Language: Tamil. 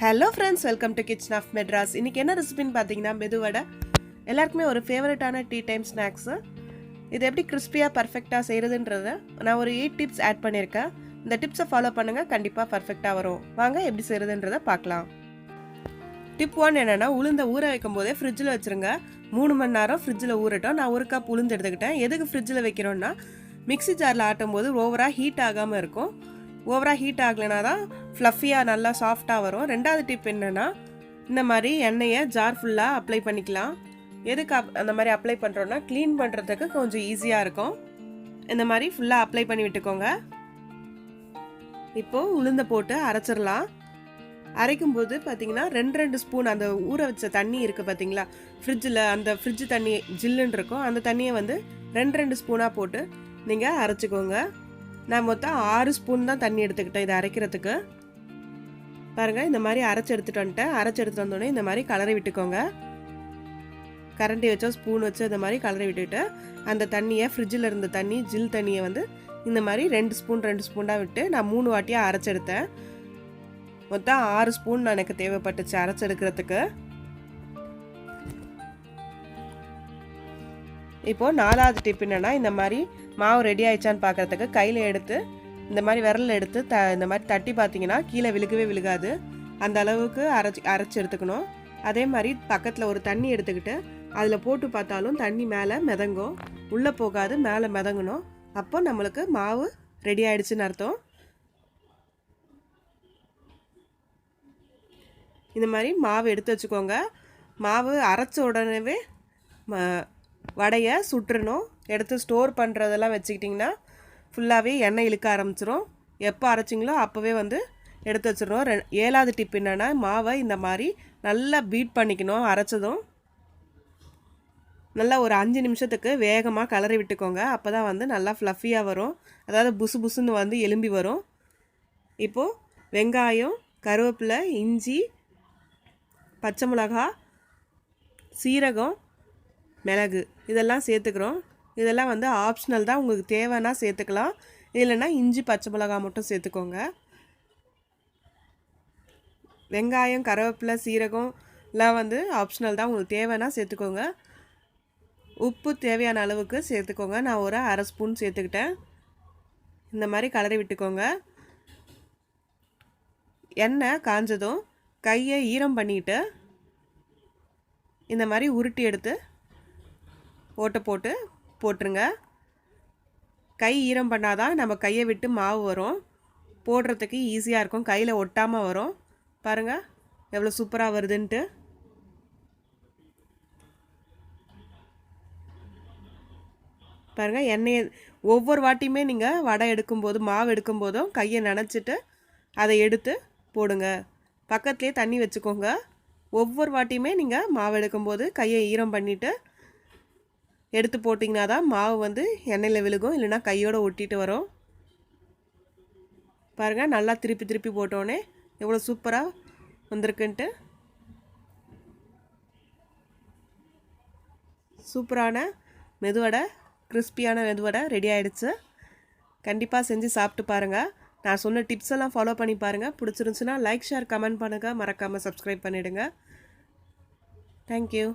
Hello friends, welcome to kitchen of Madras. இன்றைக்கி என்ன ரெசிபின்னு பார்த்தீங்கன்னா மெது வடை. எல்லாருக்குமே ஒரு ஃபேவரட்டான டீ டைம் ஸ்நாக்ஸு. இது எப்படி கிறிஸ்பியாக பர்ஃபெக்டாக செய்கிறதுன்றத நான் ஒரு 8 டிப்ஸ் ஆட் பண்ணியிருக்கேன். இந்த டிப்ஸை ஃபாலோ பண்ணுங்கள், கண்டிப்பாக பர்ஃபெக்டாக வரும். வாங்க எப்படி செய்கிறதுன்றதை பார்க்கலாம். டிப் 1 என்னென்னா, உளுந்தை ஊற வைக்கும் போதே ஃப்ரிட்ஜில் வச்சுருங்க. 3 மணி நேரம் ஃப்ரிட்ஜில் ஊறட்டும். நான் 1 கப் உளுந்து எடுத்துக்கிட்டேன். எதுக்கு ஃப்ரிட்ஜில் வைக்கிறோன்னா, மிக்ஸி ஜாரில் ஆட்டும் போது ஓவராக ஹீட் ஆகாமல் இருக்கும். ஓவராக ஹீட் ஆகலைனா தான் ஃப்ளஃபியாக நல்லா சாஃப்டாக வரும். ரெண்டாவது டிப் என்னென்னா, இந்த மாதிரி எண்ணெயை ஜார் ஃபுல்லாக அப்ளை பண்ணிக்கலாம். எதுக்கு அந்த மாதிரி அப்ளை பண்ணுறோன்னா, க்ளீன் பண்ணுறதுக்கு கொஞ்சம் ஈஸியாக இருக்கும். இந்த மாதிரி ஃபுல்லாக அப்ளை பண்ணி விட்டுக்கோங்க. இப்போது உளுந்தை போட்டு அரைச்சிடலாம். அரைக்கும்போது பார்த்தீங்கன்னா 2 ஸ்பூன் அந்த ஊற வச்ச தண்ணி இருக்குது பார்த்தீங்களா, ஃப்ரிட்ஜில் அந்த ஃப்ரிட்ஜ் தண்ணி ஜில்லுன்னு இருக்கும். அந்த தண்ணியை வந்து 2 ஸ்பூனாக போட்டு நீங்கள் அரைச்சிக்கோங்க. நான் மொத்தம் 6 ஸ்பூன் தான் தண்ணி எடுத்துக்கிட்டேன் இதை அரைக்கிறதுக்கு. பாருங்கள், இந்த மாதிரி அரைச்சி எடுத்துகிட்டு வந்துட்டேன். அரைச்சி எடுத்துகிட்டு வந்தோடனே இந்த மாதிரி கலரை விட்டுக்கோங்க. கரண்டி வச்சோ ஸ்பூன் வச்சு இந்த மாதிரி கலரை விட்டுட்டு, அந்த தண்ணியை ஃப்ரிட்ஜில் இருந்த தண்ணி ஜில் தண்ணியை வந்து இந்த மாதிரி 2 ஸ்பூனாக விட்டு நான் 3 வாட்டியாக அரைச்செடுத்தேன். மொத்தம் 6 ஸ்பூன் எனக்கு தேவைப்பட்டுச்சு அரைச்செடுக்கிறதுக்கு. இப்போது 4வது டிப் என்னென்னா, இந்த மாதிரி மாவு ரெடி ஆயிடுச்சான்னு பார்க்குறதுக்கு கையில் எடுத்து இந்த மாதிரி விரலில் எடுத்து இந்த மாதிரி தட்டி பார்த்தீங்கன்னா கீழே விழுகாது. அந்த அளவுக்கு அரைச்சி எடுத்துக்கணும். அதே மாதிரி பக்கத்தில் ஒரு தண்ணி எடுத்துக்கிட்டு அதில் போட்டு பார்த்தாலும் தண்ணி மேலே மிதங்கும், உள்ளே போகாது, மேலே மிதங்கணும். அப்போ நம்மளுக்கு மாவு ரெடி ஆயிடுச்சுன்னு அர்த்தம். இந்த மாதிரி மாவு எடுத்து வச்சுக்கோங்க. மாவு அரைச்ச உடனே வடையை சுட்டுறணும். எடுத்து ஸ்டோர் பண்ணுறதெல்லாம் வச்சுக்கிட்டிங்கன்னா ஃபுல்லாகவே எண்ணெய் இழுக்க ஆரம்பிச்சிடும். எப்போ அரைச்சிங்களோ அப்போவே வந்து எடுத்து வச்சிடணும். 7வது டிப் என்னென்னா, மாவை இந்த மாதிரி நல்லா பீட் பண்ணிக்கணும். அரைச்சதும் நல்லா ஒரு 5 நிமிஷத்துக்கு வேகமாக கலரி விட்டுக்கோங்க. அப்போ தான் வந்து நல்லா ஃப்ளஃபியாக வரும். அதாவது புசு புசுன்னு வந்து எலும்பி வரும். இப்போது வெங்காயம், கருவேப்பிலை, இஞ்சி, பச்சை மிளகா, சீரகம், மிளகு இதெல்லாம் சேர்த்துக்கிறோம். இதெல்லாம் வந்து ஆப்ஷனல் தான், உங்களுக்கு தேவைன்னா சேர்த்துக்கலாம். இல்லைன்னா இஞ்சி பச்சை மிளகா மட்டும் சேர்த்துக்கோங்க. வெங்காயம், கருவேப்பிலை, சீரகம்லாம் வந்து ஆப்ஷனல் தான், உங்களுக்கு தேவைன்னா சேர்த்துக்கோங்க. உப்பு தேவையான அளவுக்கு சேர்த்துக்கோங்க. நான் ஒரு 1/2 ஸ்பூன் சேர்த்துக்கிட்டேன். இந்த மாதிரி கலரி விட்டுக்கோங்க. எண்ணெய் காஞ்சதும் கையை ஈரம் பண்ணிவிட்டு இந்த மாதிரி உருட்டி எடுத்து ஓட்டை போட்டுருங்க. கை ஈரம் பண்ணாதான் நம்ம கையை விட்டு மாவு வரும், போடுறதுக்கு ஈஸியாக இருக்கும், கையில் ஒட்டாமல் வரும். பாருங்கள் எவ்வளோ சூப்பராக வருதுன்ட்டு. பாருங்கள், எண்ணெயை ஒவ்வொரு வாட்டியுமே நீங்கள் வடை எடுக்கும்போது மாவு எடுக்கும்போதும் கையை நனைச்சிட்டு அதை எடுத்து போடுங்க. பக்கத்துலேயே தண்ணி வச்சுக்கோங்க. ஒவ்வொரு வாட்டியுமே நீங்கள் மாவு எடுக்கும்போது கையை ஈரம் பண்ணிவிட்டு எடுத்து போட்டிங்கன்னா தான் மாவு வந்து எண்ணெயில் விழுகும், இல்லைன்னா கையோடு ஒட்டிட்டு வரும். பாருங்கள், நல்லா திருப்பி போட்டோன்னே எவ்வளோ சூப்பராக வந்திருக்குன்ட்டு. சூப்பரான மெதுவடை, கிறிஸ்பியான மெதுவடை ரெடி ஆகிடுச்சு. கண்டிப்பாக செஞ்சு சாப்பிட்டு பாருங்கள். நான் சொன்ன டிப்ஸ் எல்லாம் ஃபாலோ பண்ணி பாருங்கள். பிடிச்சிருந்துச்சுன்னா லைக், ஷேர், கமெண்ட் பண்ணுங்கள். மறக்காமல் சப்ஸ்கிரைப் பண்ணிவிடுங்க. தேங்க்யூ.